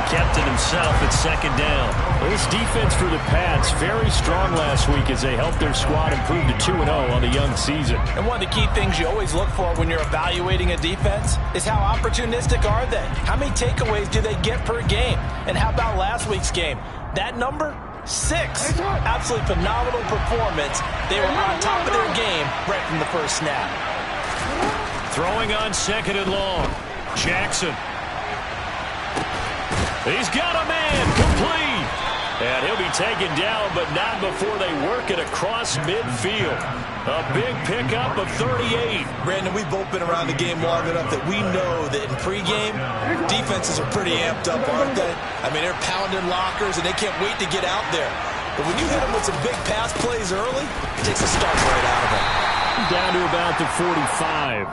kept it himself at second down. This defense for the Pats, very strong last week as they helped their squad improve to 2-0 on the young season. And one of the key things you always look for when you're evaluating a defense is how opportunistic are they? How many takeaways do they get per game? And how about last week's game? That number? 6. Absolutely phenomenal performance. They were on top of their game right from the first snap. Throwing on second and long. Jackson. He's got a man complete. And he'll be taken down, but not before they work it across midfield. A big pickup of 38. Brandon, we've both been around the game long enough that we know that in pregame, defenses are pretty amped up, aren't they? I mean, they're pounding lockers, and they can't wait to get out there. But when you hit them with some big pass plays early, it takes the start right out of them. Down to about the 45.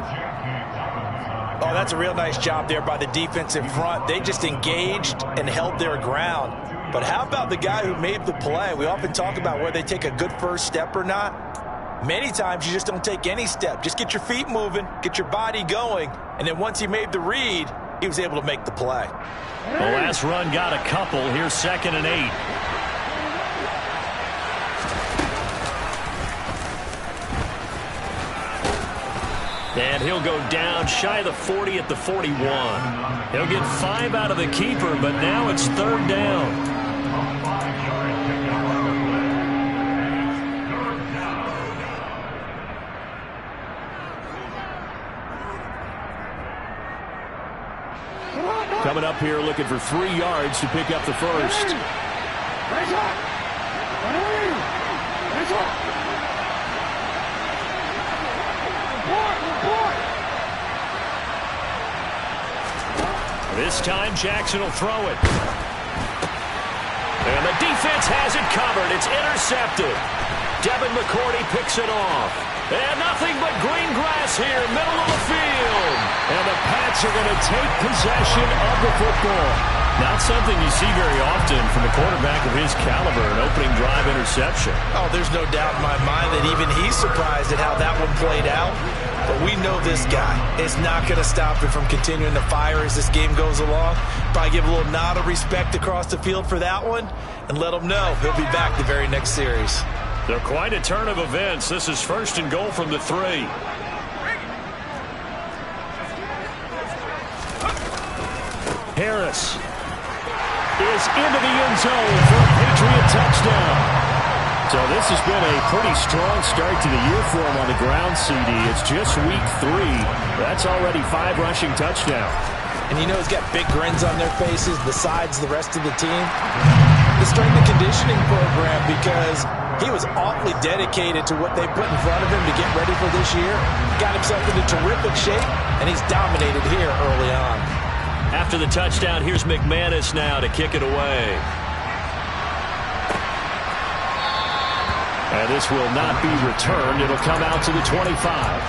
Oh, that's a real nice job there by the defense in front. They just engaged and held their ground. But how about the guy who made the play? We often talk about whether they take a good first step or not. Many times you just don't take any step. Just get your feet moving, get your body going, and then once he made the read, he was able to make the play. The last run got a couple. Here's 2nd and 8. And he'll go down shy of the 40 at the 41. He'll get 5 out of the keeper, but now it's 3rd down. Coming up here looking for 3 yards to pick up the first. This time Jackson will throw it. And the defense has it covered. It's intercepted. Devin McCourty picks it off. And nothing but green grass here, middle of the field. And the Pats are going to take possession of the football. Not something you see very often from a quarterback of his caliber, an opening drive interception. Oh, there's no doubt in my mind that even he's surprised at how that one played out. But we know this guy is not going to stop him from continuing to fire as this game goes along. Probably give a little nod of respect across the field for that one and let him know he'll be back the very next series. They're quite a turn of events. This is 1st and goal from the 3. Harris is into the end zone for a Patriot touchdown. So this has been a pretty strong start to the year for him on the ground, CD. It's just week 3. That's already 5 rushing touchdowns. And you know he's got big grins on their faces besides the rest of the team. The strength and conditioning program, because he was awfully dedicated to what they put in front of him to get ready for this year. Got himself into terrific shape, and he's dominated here early on. After the touchdown, here's McManus now to kick it away. And this will not be returned. It'll come out to the 25.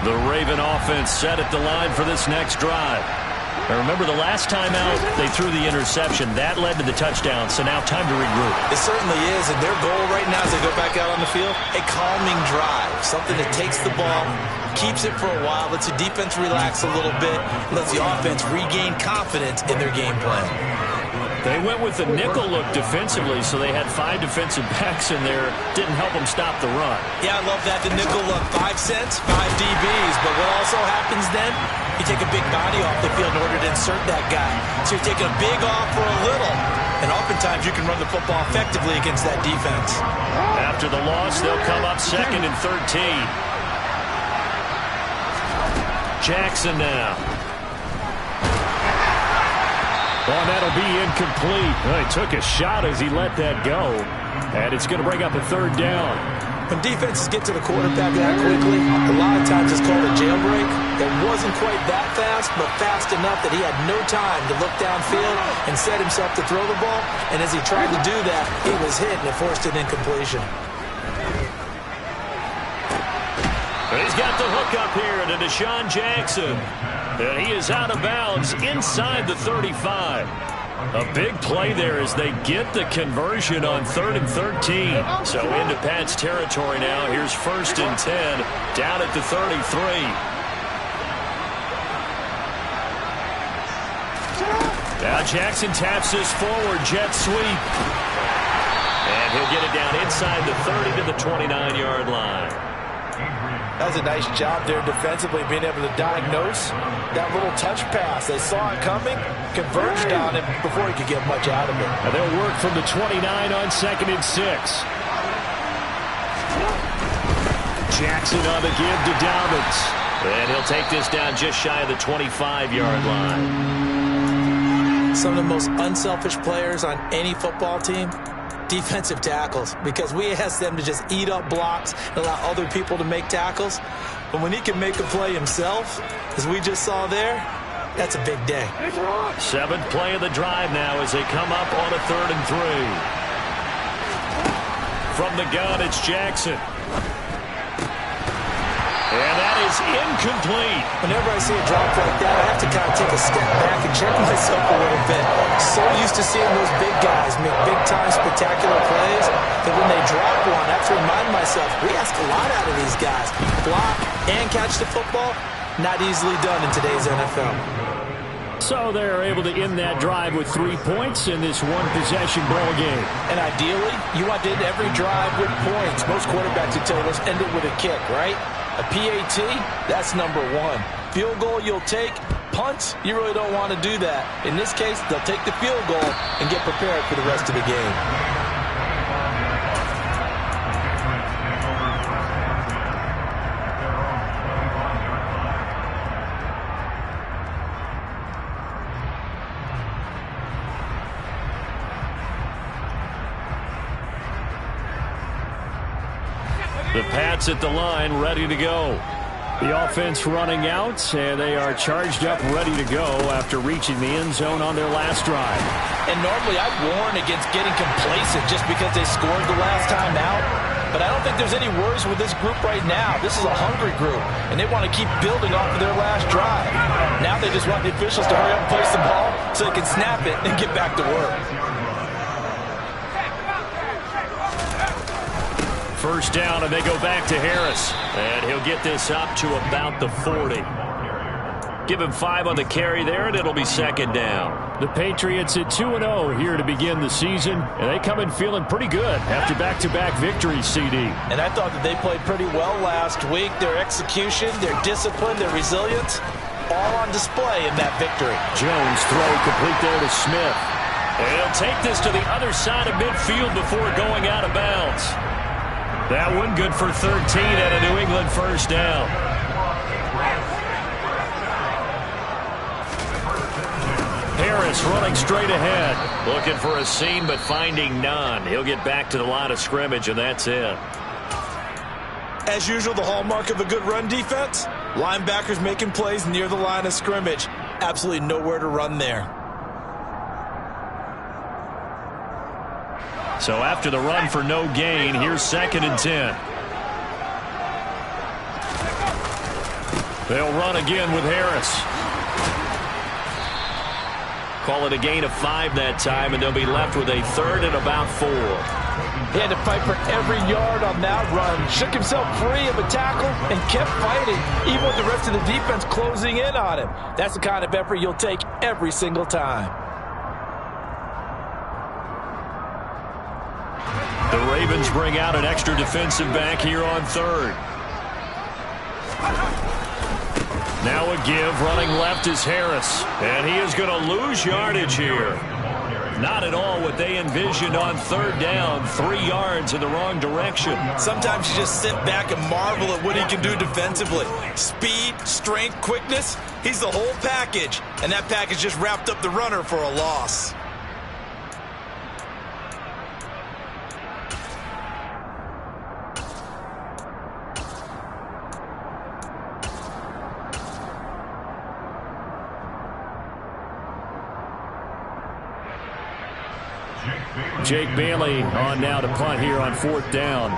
The Raven offense set at the line for this next drive. Now remember, the last time out, they threw the interception. That led to the touchdown, so now time to regroup. It certainly is, and their goal right now as they go back out on the field, a calming drive, something that takes the ball, keeps it for a while, lets the defense relax a little bit, lets the offense regain confidence in their game plan. They went with the nickel look defensively, so they had 5 defensive backs in there. Didn't help them stop the run. Yeah, I love that. The nickel look, 5 cents, 5 DBs. But what also happens then, you take a big body off the field in order to insert that guy. So you're taking a big off for a little. And oftentimes you can run the football effectively against that defense. After the loss, they'll come up 2nd and 13. Jackson now. Oh, that'll be incomplete. Well, he took a shot as he let that go. And it's going to bring up a 3rd down. When defenses get to the quarterback that quickly, a lot of times it's called a jailbreak. It wasn't quite that fast, but fast enough that he had no time to look downfield and set himself to throw the ball. And as he tried to do that, he was hit and it forced an incompletion. He's got the hook up here to Deshaun Jackson. And he is out of bounds inside the 35. A big play there as they get the conversion on 3rd and 13. So into Pats territory now. Here's 1st and 10 down at the 33. Now Jackson taps this forward, jet sweep. And he'll get it down inside the 30 to the 29-yard line. That was a nice job there defensively, being able to diagnose that little touch pass. They saw it coming, converged on him before he could get much out of it. And they'll work from the 29 on 2nd and 6. Jackson on the give to Dobbins. And he'll take this down just shy of the 25-yard line. Some of the most unselfish players on any football team, defensive tackles, because we ask them to just eat up blocks and allow other people to make tackles. But when he can make a play himself, as we just saw there, that's a big day. 7th play of the drive now as they come up on a 3rd and 3. From the gun, it's Jackson. And that is incomplete. Whenever I see a drop like that, I have to kind of take a step back and check myself a little bit. So used to seeing those big guys make big-time spectacular plays that when they drop one, I have to remind myself, we ask a lot out of these guys. Block and catch the football, not easily done in today's NFL. So they're able to end that drive with 3 points in this one-possession ball game. And ideally, you want to end every drive with points. Most quarterbacks would tell us end it with a kick, right? A PAT, that's number 1. Field goal you'll take. Punts, you really don't want to do that. In this case, they'll take the field goal and get prepared for the rest of the game. The Pats at the line, ready to go. The offense running out, and they are charged up, ready to go after reaching the end zone on their last drive. And normally I'd warn against getting complacent just because they scored the last time out. But I don't think there's any worries with this group right now. This is a hungry group, and they want to keep building off of their last drive. Now they just want the officials to hurry up and place the ball so they can snap it and get back to work. First down, and they go back to Harris. And he'll get this up to about the 40. Give him 5 on the carry there, and it'll be 2nd down. The Patriots at 2-0 here to begin the season, and they come in feeling pretty good after back-to-back victories, CD. And I thought that they played pretty well last week. Their execution, their discipline, their resilience, all on display in that victory. Jones throw complete there to Smith. And he'll take this to the other side of midfield before going out of bounds. That one good for 13 at a New England first down. Harris running straight ahead. Looking for a seam, but finding none. He'll get back to the line of scrimmage, and that's it. As usual, the hallmark of a good run defense, linebackers making plays near the line of scrimmage. Absolutely nowhere to run there. So after the run for no gain, here's 2nd and 10. They'll run again with Harris. Call it a gain of 5 that time, and they'll be left with a 3rd and about 4. He had to fight for every yard on that run. Shook himself free of a tackle and kept fighting, even with the rest of the defense closing in on him. That's the kind of effort you'll take every single time. The Ravens bring out an extra defensive back here on 3rd. Now a give, running left is Harris. And he is going to lose yardage here. Not at all what they envisioned on 3rd down. 3 yards in the wrong direction. Sometimes you just sit back and marvel at what he can do defensively. Speed, strength, quickness. He's the whole package. And that package just wrapped up the runner for a loss. Jake Bailey on now to punt here on 4th down.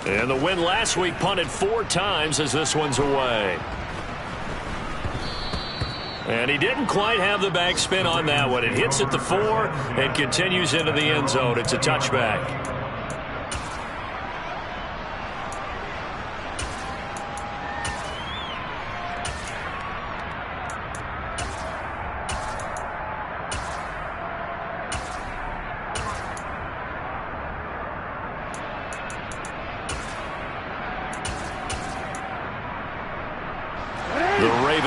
And the win last week punted 4 times as this one's away. And he didn't quite have the backspin on that one. It hits at the 4 and continues into the end zone. It's a touchback.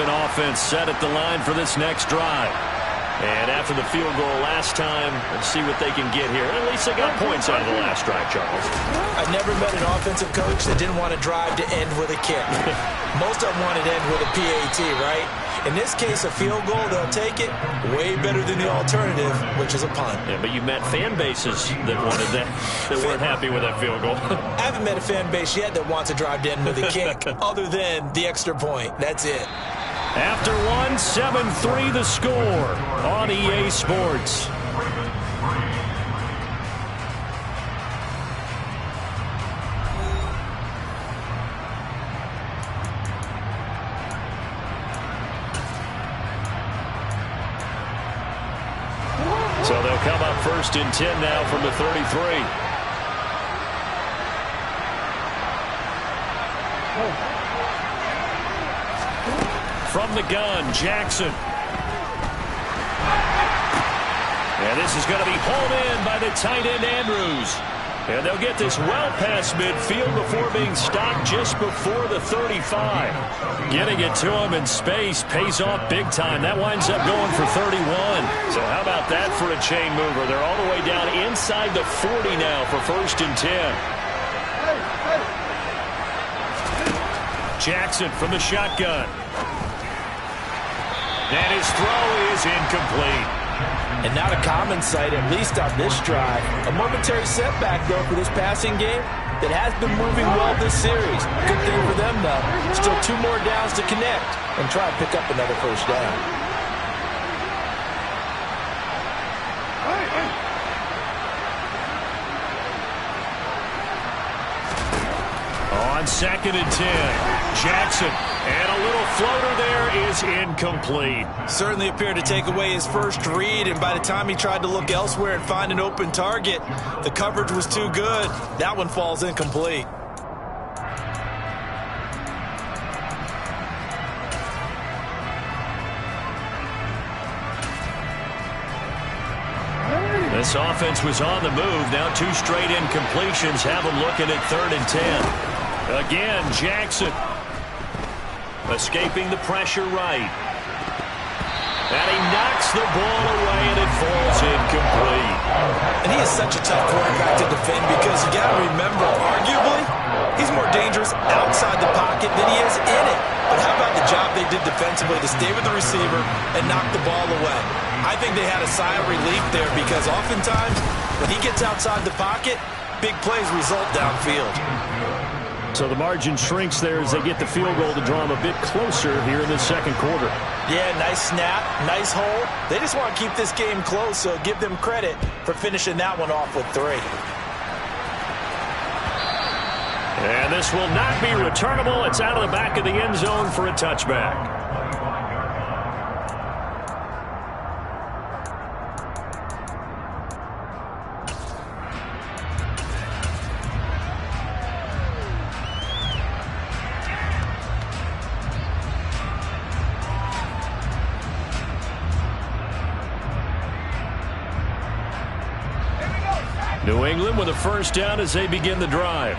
driven offense set at the line for this next drive. And after the field goal last time, let's see what they can get here. At least they got points out of the last drive, Charles. I've never met an offensive coach that didn't want to drive to end with a kick. Most of them wanted to end with a PAT, right? In this case, a field goal, they'll take it. Way better than the alternative, which is a punt. Yeah, but you met fan bases that wanted that, that weren't happy with that field goal. I haven't met a fan base yet that wants to drive to end with a kick, other than the extra point. That's it. After one, 7-3 the score on EA Sports. So they'll come up 1st and 10 now from the 33. From the gun, Jackson. And this is going to be hauled in by the tight end, Andrews. And they'll get this well past midfield before being stopped just before the 35. Getting it to him in space pays off big time. That winds up going for 31. So how about that for a chain mover? They're all the way down inside the 40 now for 1st and 10. Jackson from the shotgun. And his throw is incomplete. And not a common sight, at least on this drive. A momentary setback, though, for this passing game that has been moving well this series. Good thing for them, though. Still 2 more downs to connect and try to pick up another 1st down. On 2nd and 10. Jackson, and a little floater there is incomplete. Certainly appeared to take away his first read, and by the time he tried to look elsewhere and find an open target, the coverage was too good. That one falls incomplete. This offense was on the move. Now 2 straight incompletions have them looking at 3rd and 10. Again, Jackson. Escaping the pressure right. And he knocks the ball away, and it falls incomplete. And he is such a tough quarterback to defend because you got to remember, arguably, he's more dangerous outside the pocket than he is in it. But how about the job they did defensively to stay with the receiver and knock the ball away? I think they had a sigh of relief there because oftentimes when he gets outside the pocket, big plays result downfield. So the margin shrinks there as they get the field goal to draw them a bit closer here in the 2nd quarter. Yeah, nice snap, nice hole. They just want to keep this game close, so give them credit for finishing that one off with 3. And this will not be returnable. It's out of the back of the end zone for a touchback. New England with a 1st down as they begin the drive.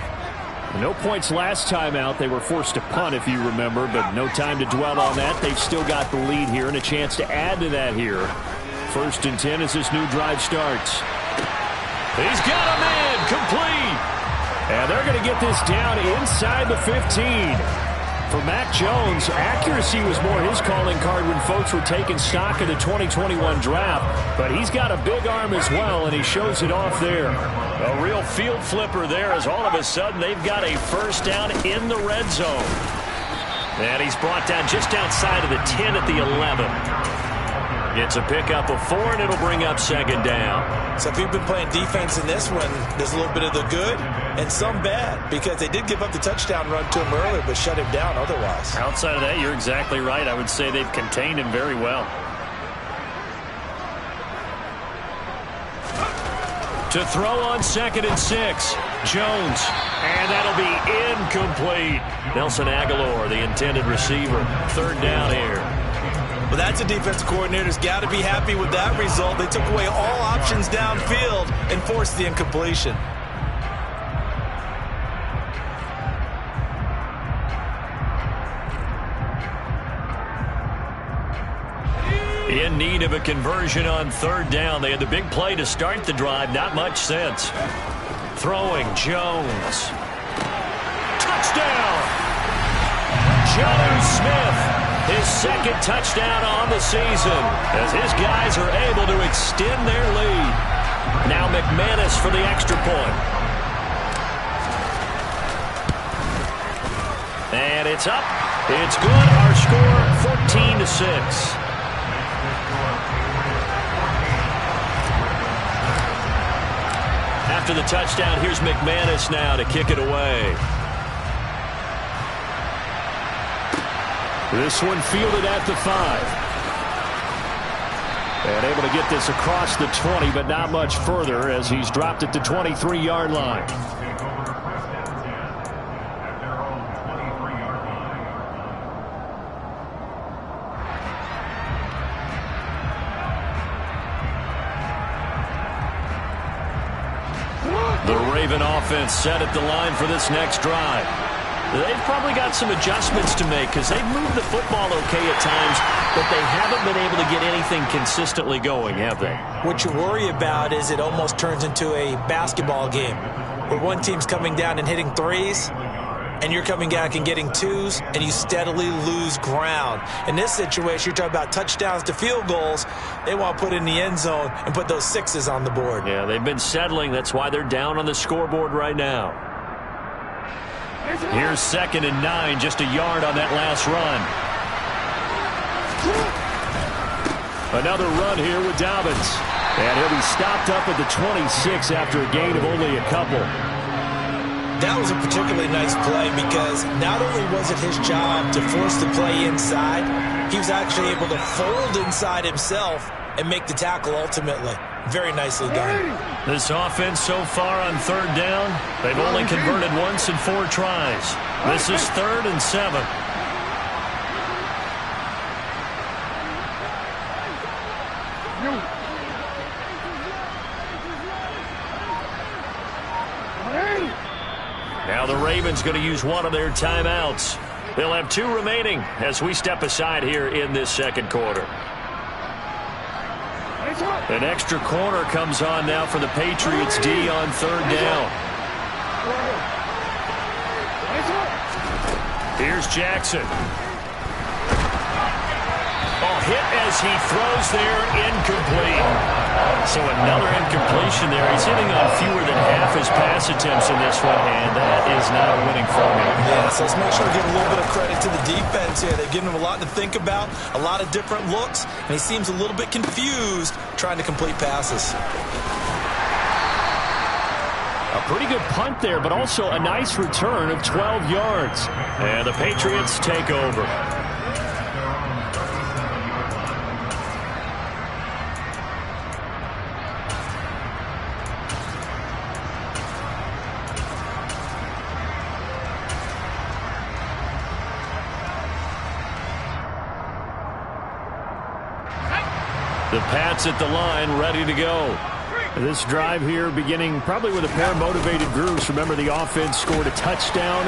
No points last time out. They were forced to punt, if you remember, but no time to dwell on that. They've still got the lead here and a chance to add to that here. 1st and 10 as this new drive starts. He's got a man complete. And they're going to get this down inside the 15. For Mac Jones, accuracy was more his calling card when folks were taking stock of the 2021 draft, but he's got a big arm as well, and he shows it off there. A real field flipper there as all of a sudden they've got a 1st down in the red zone. And he's brought down just outside of the 10 at the 11. Gets a pickup of 4, and it'll bring up 2nd down. So if you've been playing defense in this one, there's a little bit of the good and some bad, because they did give up the touchdown run to him earlier, but shut him down otherwise. Outside of that, you're exactly right. I would say they've contained him very well. To throw on 2nd and 6. Jones. And that'll be incomplete. Nelson Aguilar, the intended receiver. 3rd down here. Well, that's a defense coordinator's got to be happy with that result. They took away all options downfield and forced the incompletion. In need of a conversion on third down. They had the big play to start the drive. Not much sense. Throwing, Jones. Touchdown! Jonnu Smith, his second touchdown on the season, as his guys are able to extend their lead. Now McManus for the extra point. And it's up. It's good. Our score, 14-6. After the touchdown, here's McManus now to kick it away. This one fielded at the 5. And able to get this across the 20, but not much further as he's dropped at the 23-yard line. The Raven offense set at the line for this next drive. They've probably got some adjustments to make because they've moved the football okay at times, but they haven't been able to get anything consistently going, have they? What you worry about is it almost turns into a basketball game where one team's coming down and hitting threes, and you're coming back and getting twos, and you steadily lose ground. In this situation, you're talking about touchdowns to field goals. They want to put in the end zone and put those sixes on the board. Yeah, they've been settling. That's why they're down on the scoreboard right now. Here's 2nd and 9, just a yard on that last run. Another run here with Dobbins. And he'll be stopped up at the 26 after a gain of only a couple. That was a particularly nice play because not only was it his job to force the play inside, he was actually able to fold inside himself and make the tackle ultimately. Very nicely done. This offense so far on third down, they've only converted once in 4 tries. This is 3rd and 7. Now the Ravens going to use one of their timeouts. They'll have 2 remaining as we step aside here in this second quarter. An extra corner comes on now for the Patriots D on third down. Here's Jackson. Oh, hit as he throws there, incomplete. So another incompletion there. He's hitting on fewer than half his pass attempts in this one, and that is not a winning formula. Yeah, so let's make sure to give a little bit of credit to the defense here. They've given him a lot to think about, a lot of different looks, and he seems a little bit confused trying to complete passes. A pretty good punt there, but also a nice return of 12 yards. And the Patriots take over. The Pats at the line, ready to go. This drive here beginning probably with a pair of motivated groups. Remember, the offense scored a touchdown.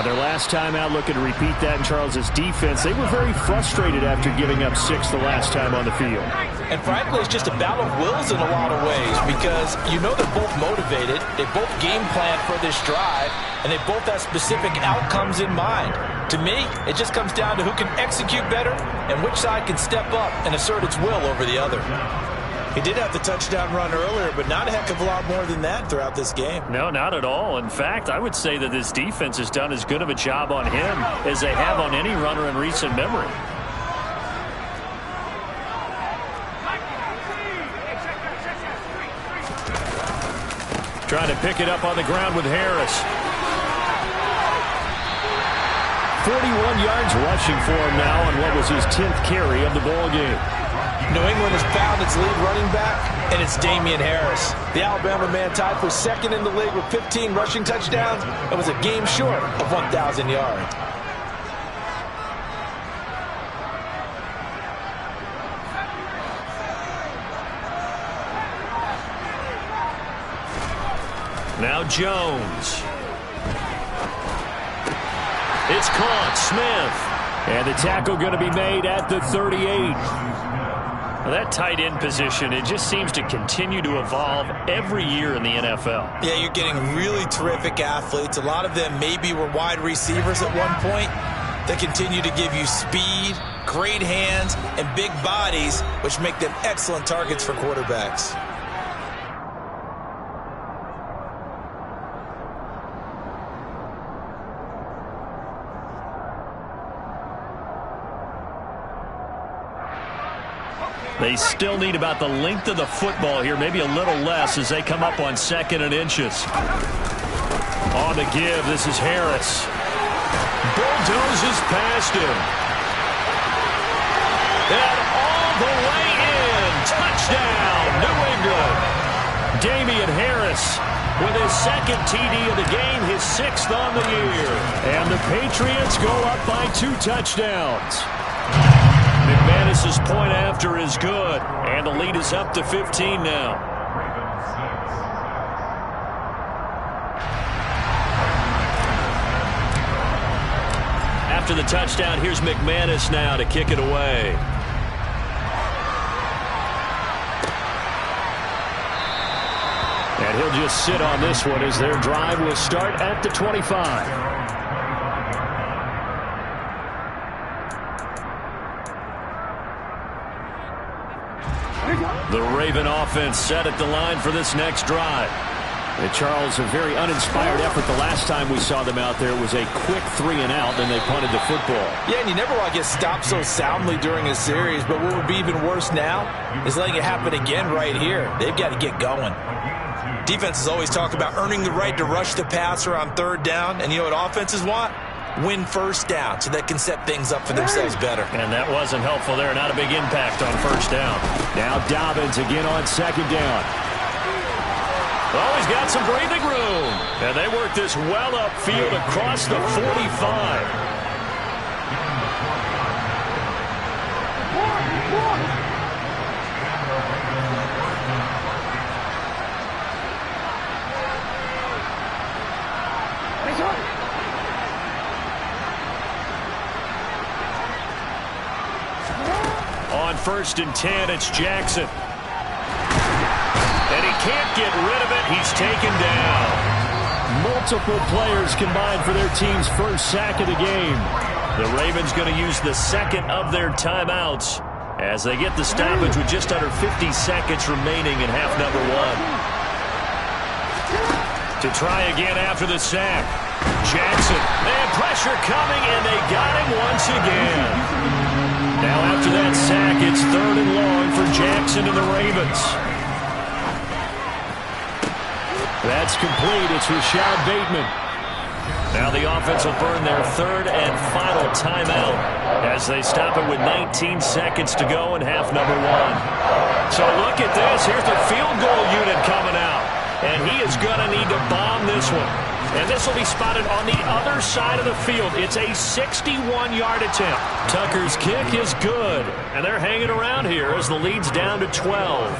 Their last time out, looking to repeat that in Charles's defense. They were very frustrated after giving up 6 the last time on the field. And frankly, it's just a battle of wills in a lot of ways because you know they're both motivated. They both game plan for this drive, and they both have specific outcomes in mind. To me, it just comes down to who can execute better and which side can step up and assert its will over the other. He did have the touchdown run earlier, but not a heck of a lot more than that throughout this game. No, not at all. In fact, I would say that this defense has done as good of a job on him as they have on any runner in recent memory. Trying to pick it up on the ground with Harris. 41 yards rushing for him now on what was his 10th carry of the ball game. New England has found its lead running back, and it's Damian Harris. The Alabama man tied for 2nd in the league with 15 rushing touchdowns and was a game short of 1,000 yards. Now Jones. It's caught. Smith. And the tackle going to be made at the 38. That tight end position, it just seems to continue to evolve every year in the NFL. Yeah, you're getting really terrific athletes. A lot of them maybe were wide receivers at one point. They continue to give you speed, great hands, and big bodies, which make them excellent targets for quarterbacks. They still need about the length of the football here, maybe a little less as they come up on 2nd and inches. On the give, this is Harris. Bulldozes past him. And all the way in. Touchdown, New England. Damian Harris with his 2nd TD of the game, his 6th on the year. And the Patriots go up by 2 touchdowns. McManus's point after is good, and the lead is up to 15 now. After the touchdown, here's McManus now to kick it away. And he'll just sit on this one as their drive will start at the 25. The Raven offense set at the line for this next drive. And Charles, a very uninspired effort the last time we saw them out there. It was a quick 3-and-out, then they punted the football. Yeah, and you never want to get stopped so soundly during a series, but what would be even worse now is letting it happen again right here. They've got to get going. Defenses always talk about earning the right to rush the passer on 3rd down, and you know what offenses want? Win 1st down so they can set things up for themselves better. And that wasn't helpful there. Not a big impact on 1st down. Now Dobbins again on 2nd down. Oh, he's got some breathing room. And they work this well upfield across the 45. On 1st and 10, it's Jackson. And he can't get rid of it. He's taken down. Multiple players combined for their team's 1st sack of the game. The Ravens going to use the 2nd of their timeouts as they get the stoppage with just under 50 seconds remaining in half number 1. To try again after the sack. Jackson. And pressure coming, and they got him once again. Now after that sack, it's 3rd and long for Jackson and the Ravens. That's complete. It's Rashad Bateman. Now the offense will burn their 3rd and final timeout as they stop it with 19 seconds to go in half number 1. So look at this. Here's the field goal unit coming out. And he is going to need to bomb this one. And this will be spotted on the other side of the field. It's a 61-yard attempt. Tucker's kick is good. And they're hanging around here as the lead's down to 12.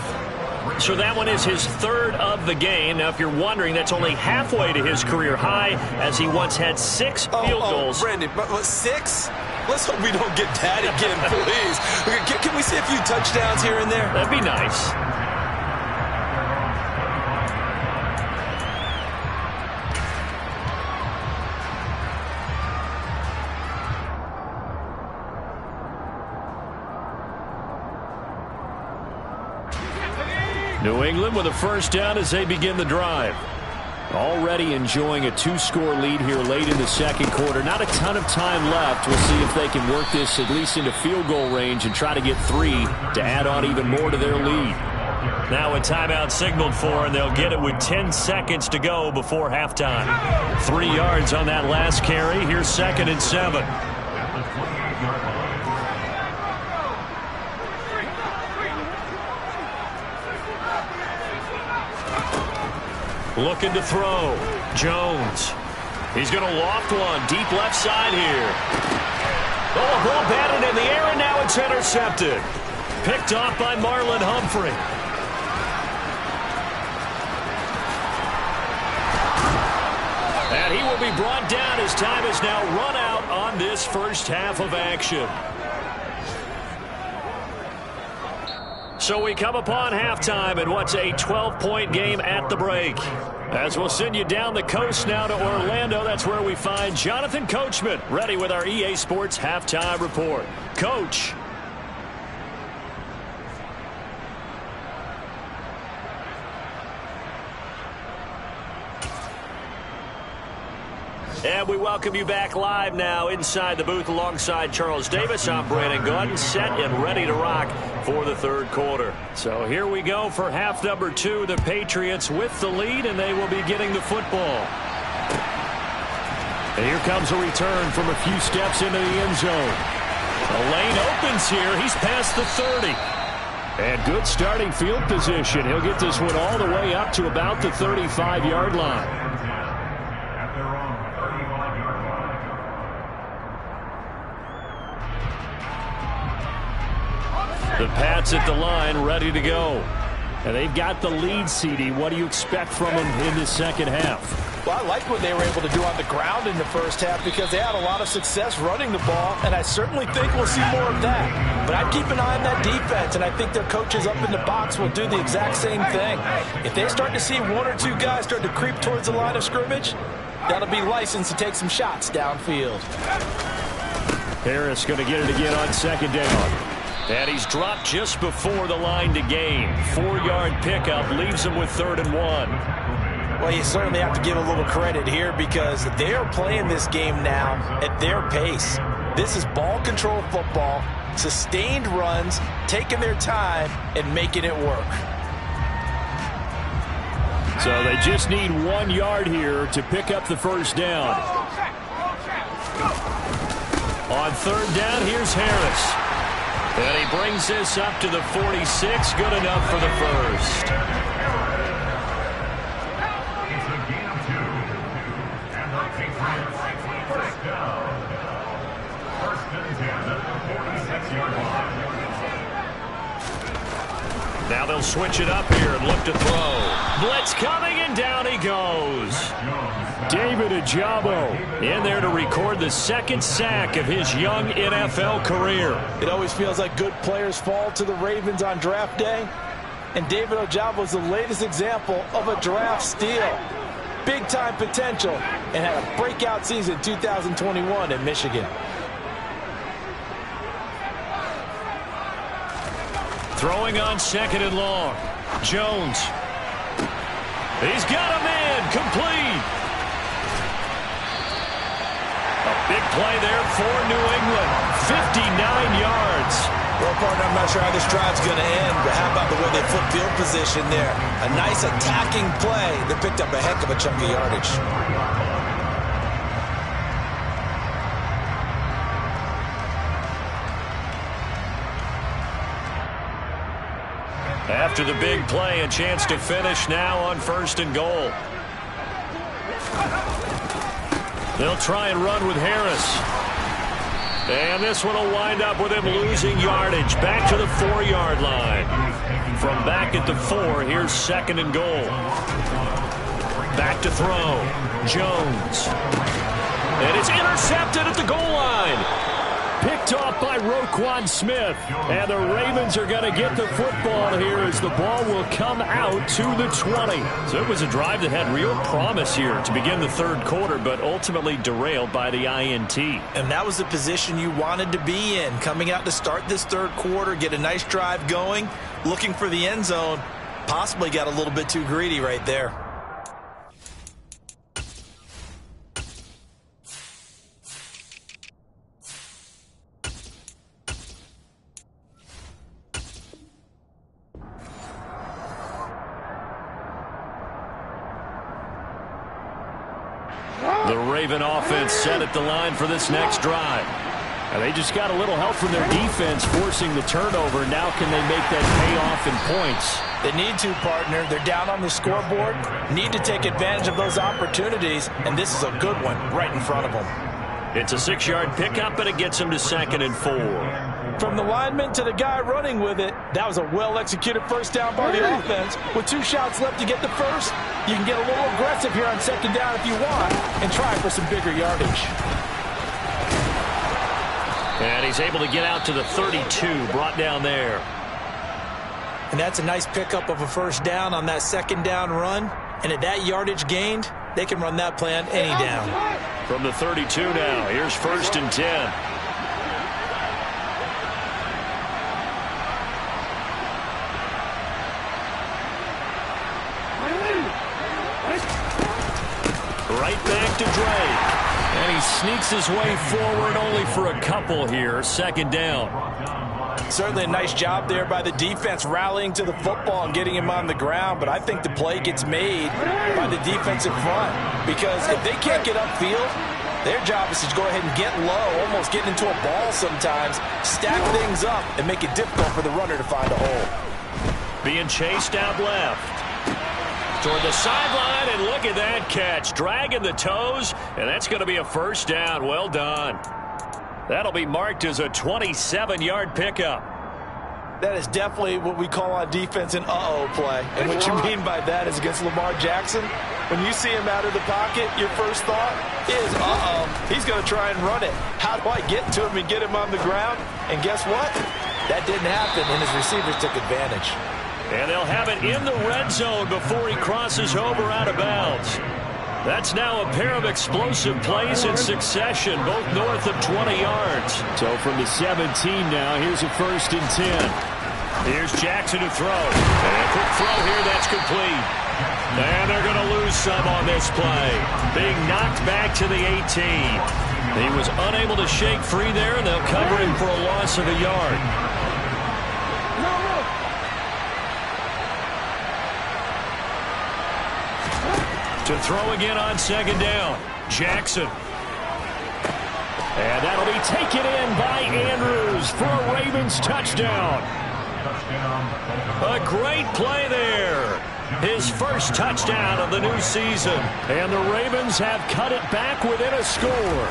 So that one is his 3rd of the game. Now, if you're wondering, that's only halfway to his career high as he once had 6 field goals. Brandon, but 6? Let's hope we don't get that again, please. Can we see a few touchdowns here and there? That'd be nice. New England with a 1st down as they begin the drive. Already enjoying a 2-score lead here late in the 2nd quarter. Not a ton of time left. We'll see if they can work this at least into field goal range and try to get 3 to add on even more to their lead. Now a timeout signaled for, and they'll get it with 10 seconds to go before halftime. 3 yards on that last carry. Here's 2nd and 7. Looking to throw. Jones. He's going to loft one. Deep left side here. Oh, ball batted in the air, and now it's intercepted. Picked off by Marlon Humphrey. And he will be brought down as time is now run out on this 1st half of action. So we come upon halftime in what's a 12-point game at the break. As we'll send you down the coast now to Orlando, that's where we find Jonathan Coachman ready with our EA Sports Halftime Report. Coach. And we welcome you back live now inside the booth alongside Charles Davis. I'm Brandon Gaudin, set and ready to rock for the third quarter. So here we go for half number 2. The Patriots with the lead, and they will be getting the football. And here comes a return from a few steps into the end zone. The lane opens here. He's past the 30. And good starting field position. He'll get this one all the way up to about the 35-yard line. The Pats at the line, ready to go. And they've got the lead, CD. What do you expect from them in the second half? Well, I like what they were able to do on the ground in the first half because they had a lot of success running the ball, and I certainly think we'll see more of that. But I'd keep an eye on that defense, and I think their coaches up in the box will do the exact same thing. If they start to see 1 or 2 guys start to creep towards the line of scrimmage, that'll be licensed to take some shots downfield. Harris going to get it again on second down. And he's dropped just before the line to gain. 4-yard pickup leaves him with 3rd and 1. Well, you certainly have to give a little credit here because they are playing this game now at their pace. This is ball control football, sustained runs, taking their time and making it work. So they just need 1 yard here to pick up the first down. On 3rd down, here's Harris. And he brings this up to the 46. Good enough for the first. It's a gain of 2. And the Patriots first down. 1st and 10 at the 46-yard line. Now they'll switch it up here and look to throw. Blitz coming, and down he goes. David Ojabo in there to record the 2nd sack of his young NFL career. It always feels like good players fall to the Ravens on draft day. And David Ojabo is the latest example of a draft steal. Big-time potential and had a breakout season 2021 in Michigan. Throwing on 2nd and long. Jones. He's got him in. Complete. A big play there for New England. 59 yards. Well, partner, I'm not sure how this drive's going to end, but how about the way they flip field position there? A nice attacking play that picked up a heck of a chunk of yardage. After the big play, a chance to finish now on 1st and goal. They'll try and run with Harris. And this one will wind up with him losing yardage. Back to the 4-yard line. From back at the 4, here's 2nd and goal. Back to throw. Jones. And it's intercepted at the goal line. Picked off by Roquan Smith. And the Ravens are going to get the football here as the ball will come out to the 20. So it was a drive that had real promise here to begin the third quarter, but ultimately derailed by the INT. And that was the position you wanted to be in. Coming out to start this third quarter, get a nice drive going, looking for the end zone. Possibly got a little bit too greedy right there. The Raven offense set at the line for this next drive. And they just got a little help from their defense forcing the turnover. Now can they make that pay off in points? They need to, partner. They're down on the scoreboard. Need to take advantage of those opportunities, and this is a good one right in front of them. It's a 6-yard pickup, and it gets them to 2nd and 4. From the lineman to the guy running with it, that was a well-executed first down by the offense. With 2 shots left to get the first, you can get a little aggressive here on 2nd down if you want and try for some bigger yardage. And he's able to get out to the 32, brought down there. And that's a nice pickup of a first down on that second down run. And at that yardage gained, they can run that play on any down. From the 32 now, here's 1st and 10. Right back to Drake. And he sneaks his way forward only for a couple here. 2nd down. Certainly a nice job there by the defense rallying to the football and getting him on the ground. But I think the play gets made by the defensive front. Because if they can't get upfield, their job is to go ahead and get low, almost getting into a ball sometimes, stack things up, and make it difficult for the runner to find a hole. Being chased out left. Toward the sideline, and look at that catch. Dragging the toes, and that's going to be a first down. Well done. That'll be marked as a 27-yard pickup. That is definitely what we call on defense an uh-oh play. And what you mean by that is against Lamar Jackson, when you see him out of the pocket, your first thought is, uh-oh, he's going to try and run it. How do I get to him and get him on the ground? And guess what? That didn't happen, and his receivers took advantage. And they'll have it in the red zone before he crosses over out of bounds. That's now a pair of explosive plays in succession, both north of 20 yards. So from the 17 now, here's a 1st and 10. Here's Jackson to throw. And a quick throw here, that's complete. And they're going to lose some on this play. Being knocked back to the 18. He was unable to shake free there, and they'll cover him for a loss of a yard. To throw again on 2nd down. Jackson. And that'll be taken in by Andrews for a Ravens touchdown. A great play there. His first touchdown of the new season. And the Ravens have cut it back within a score.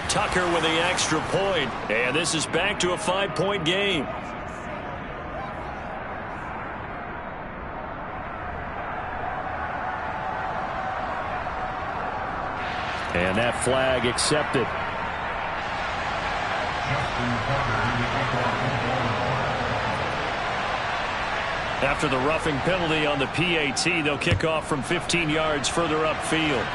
Tucker with the extra point. And this is back to a 5-point game. And that flag accepted. After the roughing penalty on the PAT, they'll kick off from 15 yards further upfield.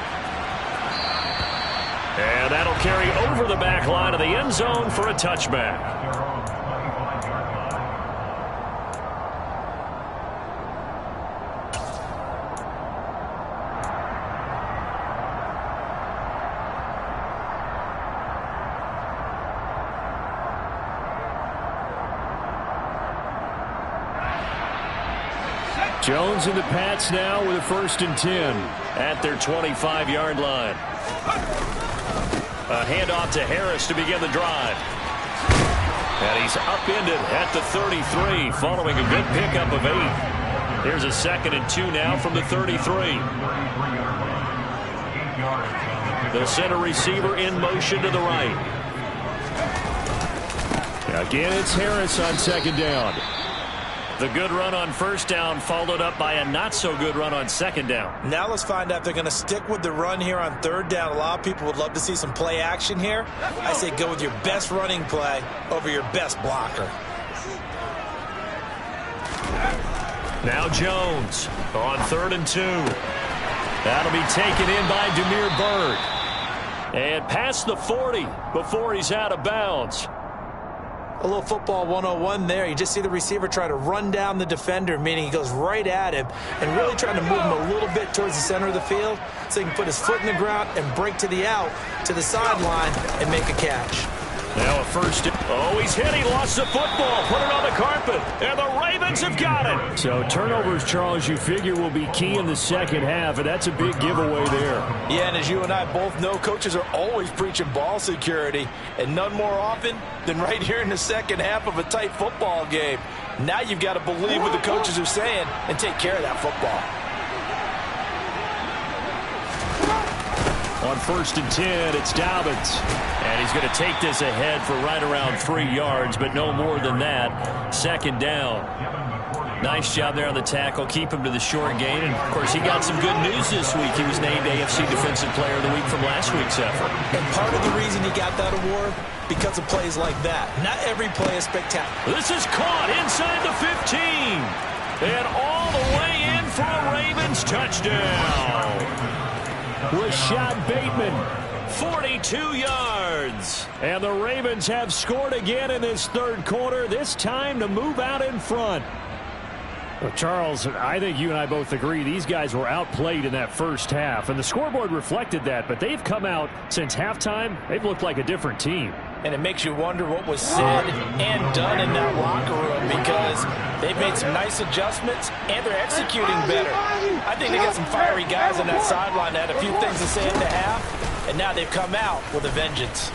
And that'll carry over the back line of the end zone for a touchback. Jones and the Pats now with a 1st and 10 at their 25-yard line. A handoff to Harris to begin the drive. And he's upended at the 33 following a good pickup of 8. Here's a 2nd and 2 now from the 33. The center receiver in motion to the right. Again, it's Harris on 2nd down. The good run on 1st down followed up by a not-so-good run on 2nd down. Now let's find out if they're going to stick with the run here on 3rd down. A lot of people would love to see some play action here. I say go with your best running play over your best blocker. Now Jones on 3rd and 2. That'll be taken in by Damiere Byrd. And past the 40 before he's out of bounds. A little football 101 there. You just see the receiver try to run down the defender, meaning he goes right at him and really trying to move him a little bit towards the center of the field so he can put his foot in the ground and break to the out, to the sideline, and make a catch. Now a 1st. Oh, he's hit. He lost the football. Put it on the carpet. And the Ravens have got it. So turnovers, Charles, you figure will be key in the 2nd half, and that's a big giveaway there. Yeah, and as you and I both know, coaches are always preaching ball security, and none more often than right here in the 2nd half of a tight football game. Now you've got to believe what the coaches are saying and take care of that football. On 1st and 10, it's Dobbins. And he's going to take this ahead for right around 3 yards, but no more than that. 2nd down. Nice job there on the tackle. Keep him to the short gain. And, of course, he got some good news this week. He was named AFC Defensive Player of the Week from last week's effort. And part of the reason he got that award, because of plays like that. Not every play is spectacular. This is caught inside the 15. And all the way in for a Ravens touchdown. Rashad Bateman, 42 yards. And the Ravens have scored again in this third quarter, this time to move out in front. Well, Charles, I think you and I both agree these guys were outplayed in that first half, and the scoreboard reflected that, but they've come out since halftime. They've looked like a different team. And it makes you wonder what was said and done in that locker room, because they've made some nice adjustments and they're executing better. I think they got some fiery guys on that sideline that had a few things to say at the half, and now they've come out with a vengeance.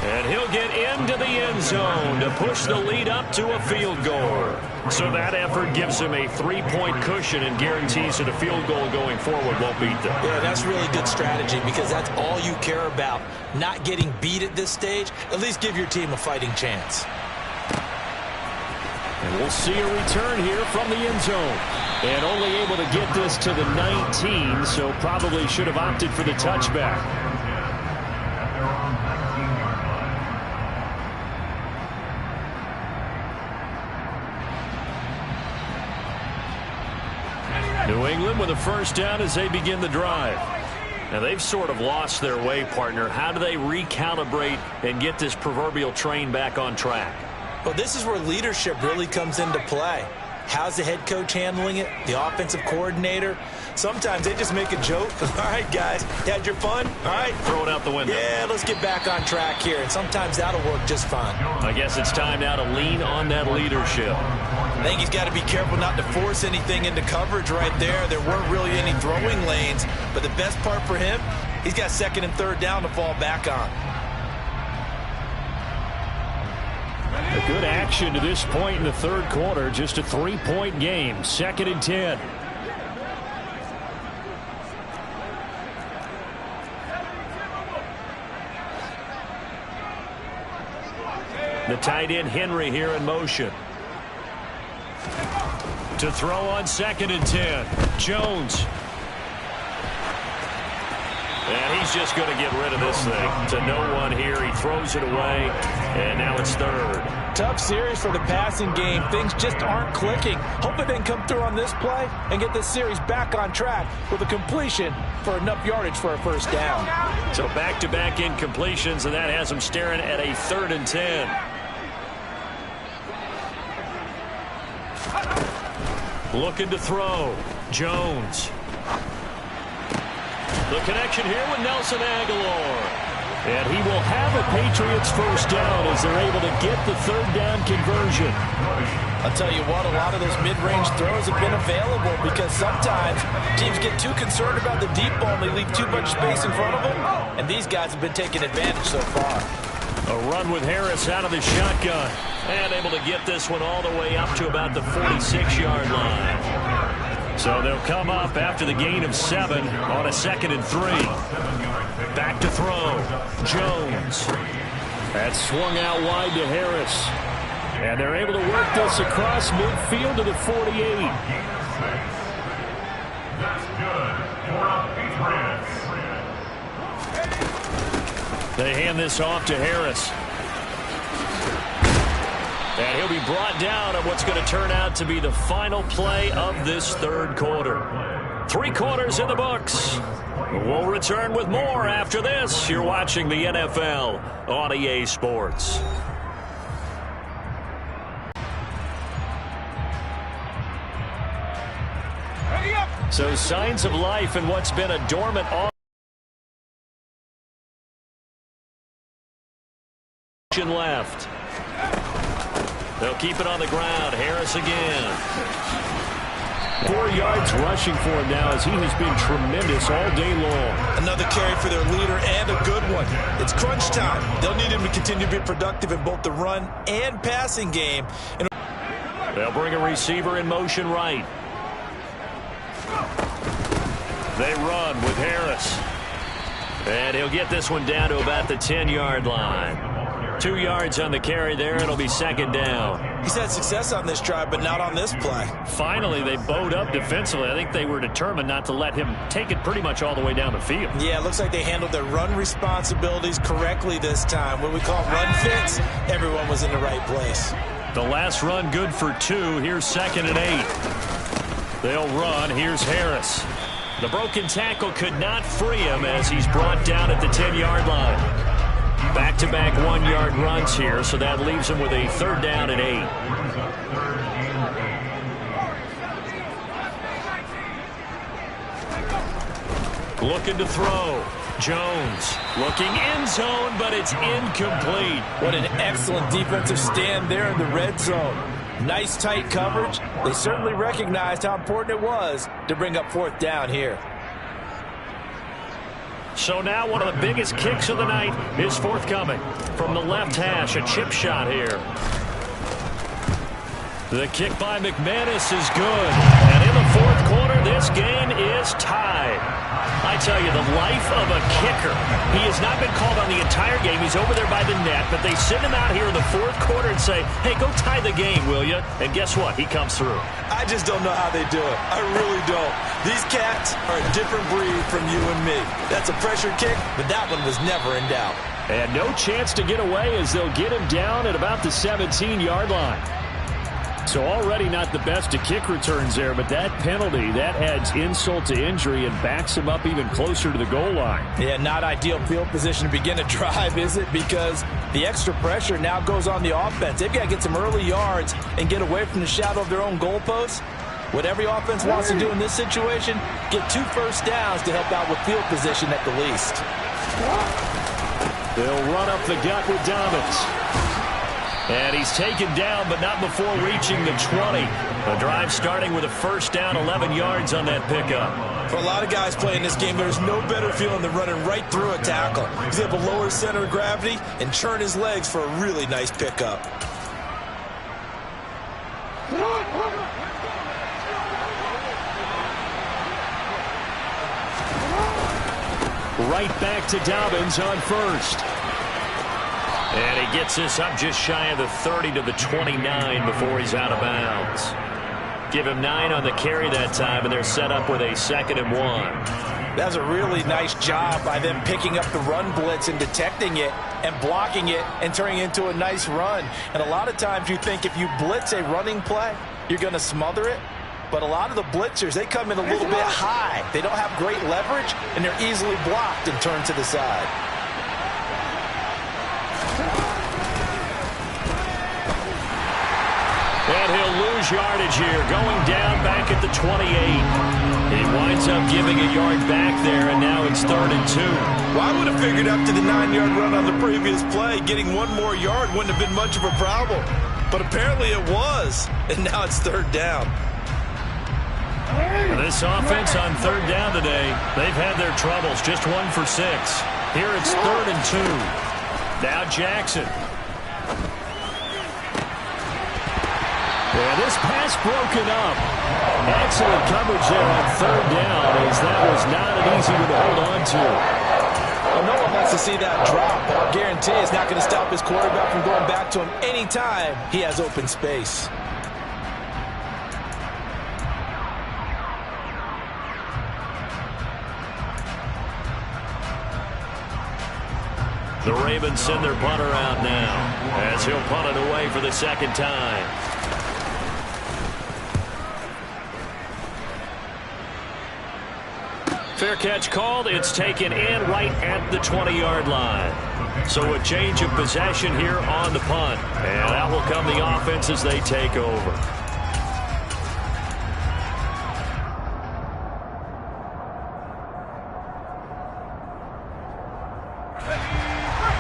And he'll get into the end zone to push the lead up to a field goal. So that effort gives him a 3-point cushion and guarantees that a field goal going forward won't beat them. Yeah, that's really good strategy, because that's all you care about. Not getting beat at this stage. At least give your team a fighting chance. And we'll see a return here from the end zone. And only able to get this to the 19, so probably should have opted for the touchback. New England with a first down as they begin the drive. Now they've sort of lost their way, partner. How do they recalibrate and get this proverbial train back on track? Well, this is where leadership really comes into play. How's the head coach handling it? The offensive coordinator? Sometimes they just make a joke. All right, guys, had your fun? All right. Throw it out the window. Yeah, let's get back on track here. And sometimes that'll work just fine. I guess it's time now to lean on that leadership. I think he's got to be careful not to force anything into coverage right there. There weren't really any throwing lanes. But the best part for him, he's got second and third down to fall back on. A good action to this point in the third quarter. Just a 3-point game. 2nd and 10. The tight end Henry here in motion. To throw on 2nd and 10. Jones. And he's just going to get rid of this thing. To no one here. He throws it away. And now it's third. Tough series for the passing game. Things just aren't clicking. Hoping they can come through on this play and get this series back on track with a completion for enough yardage for a first down. So back-to-back incompletions, and that has him staring at a 3rd and 10. Looking to throw. Jones. The connection here with Nelson Agholor. And he will have a Patriots first down as they're able to get the 3rd down conversion. I'll tell you what, a lot of those mid-range throws have been available, because sometimes teams get too concerned about the deep ball and they leave too much space in front of them. And these guys have been taking advantage so far. A run with Harris out of the shotgun. And able to get this one all the way up to about the 46-yard line. So they'll come up after the gain of 7 on a 2nd and 3. Back to throw. Jones. That swung out wide to Harris. And they're able to work this across midfield to the 48. That's good for a Patriots. They hand this off to Harris. And he'll be brought down on what's going to turn out to be the final play of this third quarter. 3 quarters in the books. We'll return with more after this. You're watching the NFL on EA Sports. So signs of life in what's been a dormant offense left. They'll keep it on the ground. Harris again. 4 yards rushing for him now, as he has been tremendous all day long. Another carry for their leader, and a good one. It's crunch time. They'll need him to continue to be productive in both the run and passing game. They'll bring a receiver in motion right. They run with Harris. And he'll get this one down to about the 10-yard line. 2 yards on the carry there. It'll be second down. He's had success on this drive, but not on this play. Finally, they bowed up defensively. I think they were determined not to let him take it pretty much all the way down the field. Yeah, it looks like they handled their run responsibilities correctly this time. What we call run fits, everyone was in the right place. The last run good for 2. Here's 2nd and 8. They'll run. Here's Harris. The broken tackle could not free him as he's brought down at the 10-yard line. Back-to-back 1-yard runs here, so that leaves him with a 3rd down and 8. Looking to throw. Jones looking end zone, but it's incomplete. What an excellent defensive stand there in the red zone. Nice tight coverage. They certainly recognized how important it was to bring up 4th down here. So now one of the biggest kicks of the night is forthcoming. From the left hash, a chip shot here. The kick by McManus is good. And in the 4th quarter, this game is tied. I tell you, the life of a kicker. He has not been called on the entire game. He's over there by the net, but they send him out here in the 4th quarter and say, hey, go tie the game, will you? And guess what? He comes through. I just don't know how they do it. I really don't. These cats are a different breed from you and me. That's a pressure kick, but that one was never in doubt. And no chance to get away as they'll get him down at about the 17-yard line. So already not the best of kick returns there, but that penalty, that adds insult to injury and backs him up even closer to the goal line. Yeah, not ideal field position to begin a drive, is it? Because the extra pressure now goes on the offense. They've got to get some early yards and get away from the shadow of their own goalposts. What every offense wants to do in this situation, get 2 first downs to help out with field position at the least. They'll run up the gut with Dobbins. And he's taken down, but not before reaching the 20. The drive starting with a 1st down, 11 yards on that pickup. For a lot of guys playing this game, there's no better feeling than running right through a tackle. He's able to lower his center of gravity and churn his legs for a really nice pickup. Right back to Dobbins on 1st. And he gets this up just shy of the 30 to the 29 before he's out of bounds. Give him 9 on the carry that time, and they're set up with a 2nd and 1. That was a really nice job by them picking up the run blitz and detecting it and blocking it and turning it into a nice run. And a lot of times you think if you blitz a running play, you're going to smother it. But a lot of the blitzers, they come in a little bit high. They don't have great leverage, and they're easily blocked and turned to the side. And he'll lose yardage here, going down back at the 28. He winds up giving a yard back there, and now it's 3rd and 2. Well, I would have figured up to the 9-yard run on the previous play. Getting 1 more yard wouldn't have been much of a problem. But apparently it was, and now it's 3rd down. This offense on 3rd down today, they've had their troubles. Just 1 for 6. Here it's 3rd and 2. Now Jackson. And this pass broken up. Excellent coverage there on 3rd down, as that was not an easy one to hold on to. Well, no one wants to see that drop, but I'll guarantee it's not going to stop his quarterback from going back to him anytime he has open space. The Ravens send their punter out now, as he'll punt it away for the 2nd time. Fair catch called. It's taken in right at the 20-yard line. So a change of possession here on the punt. And out will come the offense as they take over.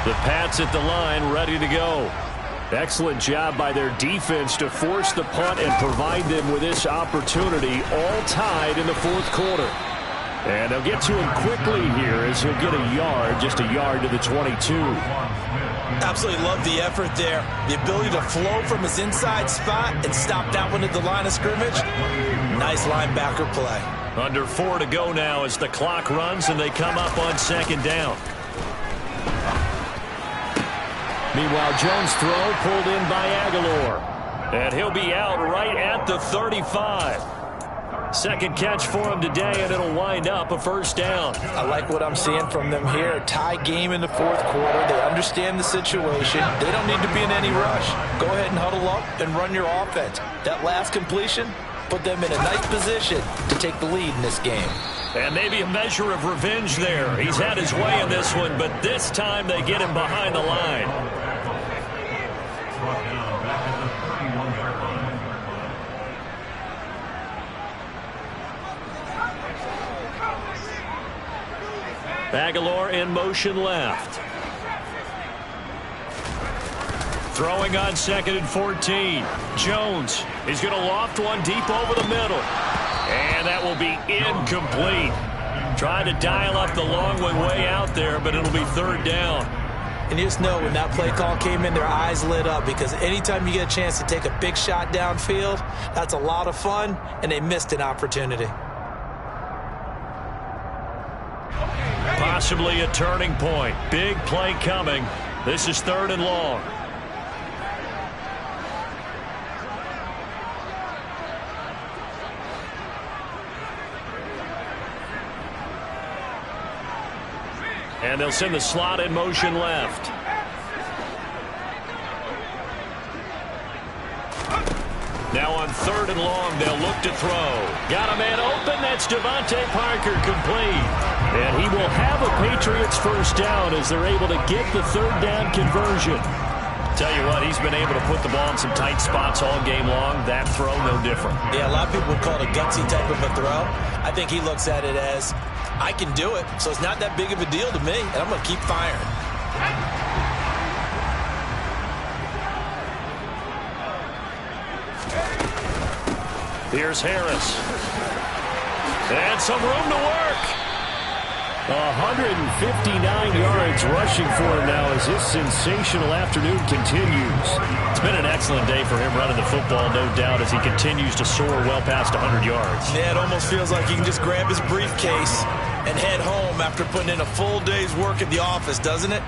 The Pats at the line, ready to go. Excellent job by their defense to force the punt and provide them with this opportunity, all tied in the 4th quarter. And they'll get to him quickly here as he'll get a yard, just a yard to the 22. Absolutely love the effort there. The ability to flow from his inside spot and stop that one at the line of scrimmage. Nice linebacker play. Under 4 to go now as the clock runs and they come up on 2nd down. Meanwhile, Jones' throw pulled in by Aguilar. And he'll be out right at the 35. Second catch for him today, and it'll wind up a first down. I like what I'm seeing from them here. Tie game in the fourth quarter. They understand the situation. They don't need to be in any rush. Go ahead and huddle up and run your offense. That last completion put them in a nice position to take the lead in this game. And maybe a measure of revenge there. He's had his way in this one, but this time they get him behind the line. Aguilar in motion left. Throwing on 2nd and 14. Jones is going to loft one deep over the middle. And that will be incomplete. Trying to dial up the long one way out there, but it'll be third down. And you just know when that play call came in, their eyes lit up, because anytime you get a chance to take a big shot downfield, that's a lot of fun, and they missed an opportunity. Possibly a turning point. Big play coming. This is 3rd and long. And they'll send the slot in motion left. Now on 3rd and long, they'll look to throw. Got a man open. That's Devontae Parker, complete. And he will have a Patriots first down as they're able to get the third down conversion. Tell you what, he's been able to put the ball in some tight spots all game long. That throw, no different. Yeah, a lot of people would call it a gutsy type of a throw. I think he looks at it as, I can do it, so it's not that big of a deal to me, and I'm going to keep firing. Here's Harris. And some room to work. 159 yards rushing for him now as his sensational afternoon continues. It's been an excellent day for him running the football, no doubt, as he continues to soar well past 100 yards. Yeah, it almost feels like he can just grab his briefcase and head home after putting in a full day's work at the office, doesn't it?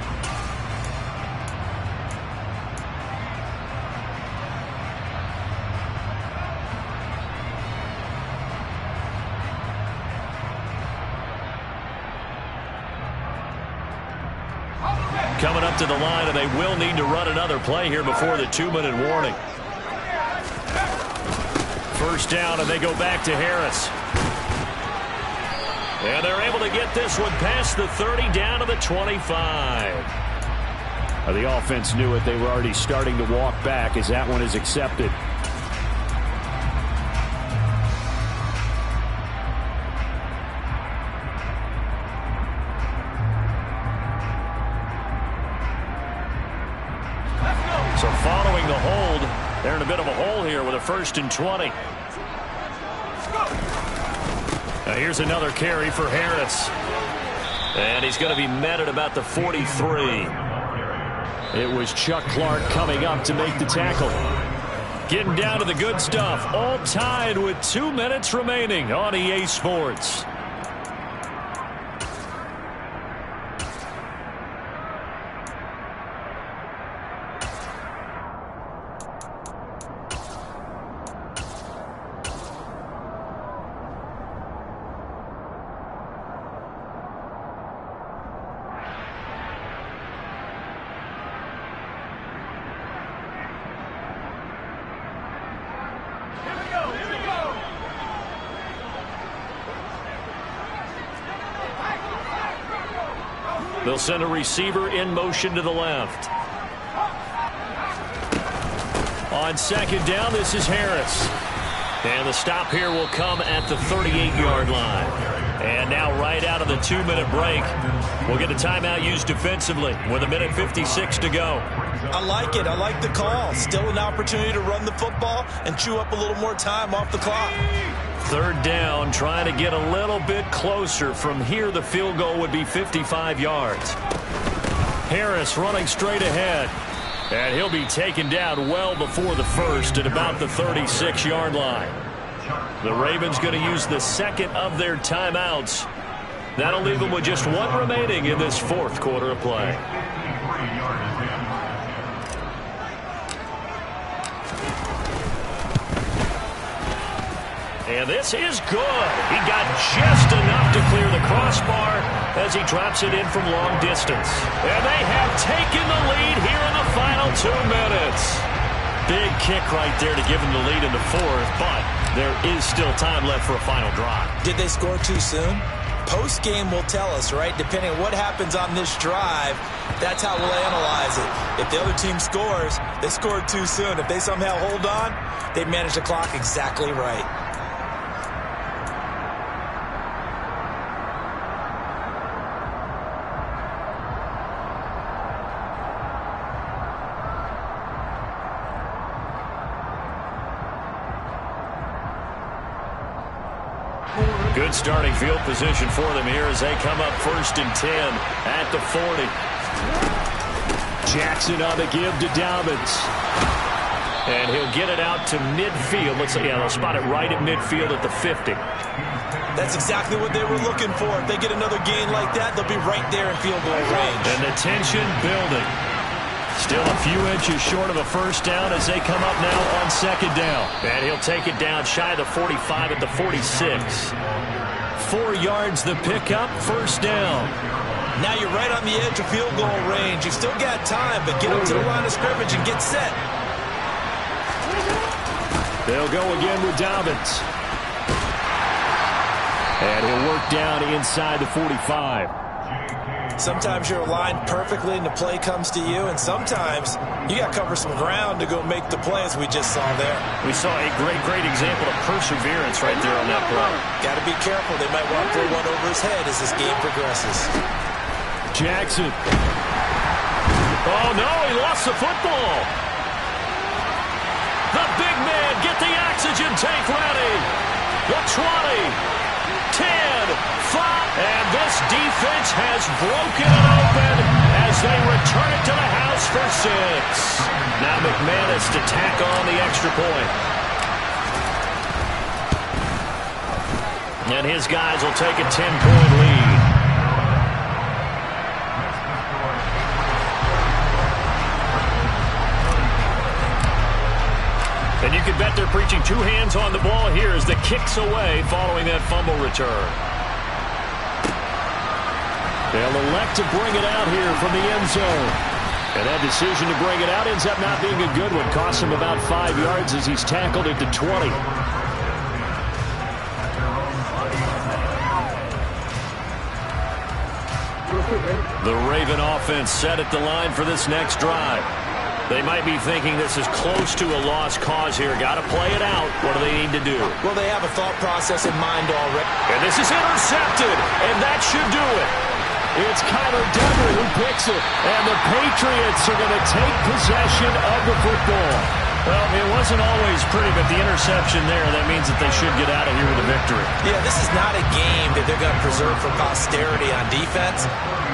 Coming up to the line, and they will need to run another play here before the 2-minute warning. First down, and they go back to Harris. And they're able to get this one past the 30, down to the 25. The offense knew it. They were already starting to walk back as that one is accepted. So following the hold, they're in a bit of a hole here with a 1st and 20. Now here's another carry for Harris. And he's going to be met at about the 43. It was Chuck Clark coming up to make the tackle. Getting down to the good stuff. All tied with 2 minutes remaining on EA Sports. They'll send a receiver in motion to the left. On 2nd down, this is Harris. And the stop here will come at the 38-yard line. And now right out of the 2-minute break, we'll get a timeout used defensively with 1:56 to go. I like it. I like the call. Still an opportunity to run the football and chew up a little more time off the clock. 3rd down, trying to get a little bit closer. From here, the field goal would be 55 yards. Harris running straight ahead. And he'll be taken down well before the 1st at about the 36-yard line. The Ravens going to use the 2nd of their timeouts. That'll leave them with just 1 remaining in this 4th quarter of play. And this is good. He got just enough to clear the crossbar as he drops it in from long distance. And they have taken the lead here in the final 2 minutes. Big kick right there to give them the lead in the fourth, but there is still time left for a final drive. Did they score too soon? Post-game will tell us, right? Depending on what happens on this drive, that's how we'll analyze it. If the other team scores, they scored too soon. If they somehow hold on, they manage the clock exactly right. Good starting field position for them here as they come up 1st and 10 at the 40. Jackson on the give to Dobbins. And he'll get it out to midfield. Looks like, they'll spot it right at midfield at the 50. That's exactly what they were looking for. If they get another gain like that, they'll be right there in field goal range. And the tension building. Still a few inches short of a first down as they come up now on 2nd down. And he'll take it down shy of the 45 at the 46. 4 yards the pickup, 1st down. Now you're right on the edge of field goal range. You've still got time, but get up to the line of scrimmage and get set. They'll go again with Dobbins. And he'll work down inside the 45. Sometimes you're aligned perfectly and the play comes to you, and sometimes you got to cover some ground to go make the play, as we just saw there. We saw a great example of perseverance right there on that play. Got to be careful. They might want to throw one over his head as this game progresses. Jackson. Oh, no, he lost the football. The big man, get the oxygen tank ready. The 20. 10, 5, and this defense has broken it open as they return it to the house for 6. Now McManus to tack on the extra point. And his guys will take a 10-point lead. And you can bet they're preaching 2 hands on the ball here as the kick's away following that fumble return. They'll elect to bring it out here from the end zone. And that decision to bring it out ends up not being a good one. Costs him about 5 yards as he's tackled at the 20. The Raven offense set at the line for this next drive. They might be thinking this is close to a lost cause here. Got to play it out. What do they need to do? Well, they have a thought process in mind already. And this is intercepted, and that should do it. It's Kyler Duggar who picks it, and the Patriots are going to take possession of the football. Well, it wasn't always pretty, but the interception there, that means that they should get out of here with a victory. Yeah, this is not a game that they're going to preserve for posterity on defense,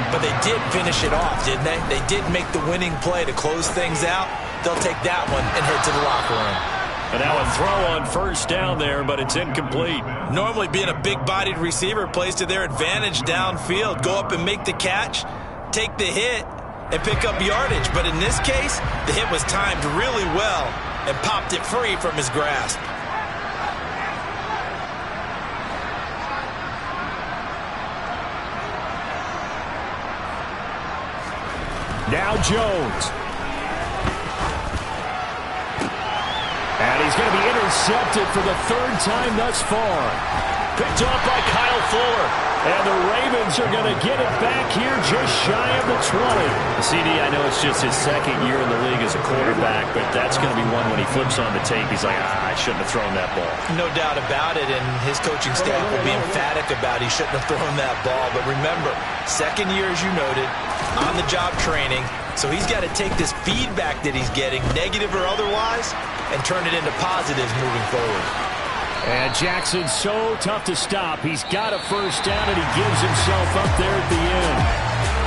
but they did finish it off, didn't they? They did make the winning play to close things out. They'll take that one and head to the locker room. And now a throw on 1st down there, but it's incomplete. Normally being a big-bodied receiver plays to their advantage downfield. Go up and make the catch, take the hit, and pick up yardage. But in this case, the hit was timed really well and popped it free from his grasp. Now Jones. And he's going to be intercepted for the 3rd time thus far. Picked up by Kyle Fuller. And the Ravens are going to get it back here just shy of the 20. CD, I know it's just his 2nd year in the league as a quarterback, but that's going to be one when he flips on the tape. He's like, I shouldn't have thrown that ball. No doubt about it, and his coaching staff will be emphatic about he shouldn't have thrown that ball. But remember, 2nd year, as you noted, on-the-job training, so he's got to take this feedback that he's getting, negative or otherwise, and turn it into positives moving forward. And Jackson's so tough to stop. He's got a 1st down, and he gives himself up there at the end.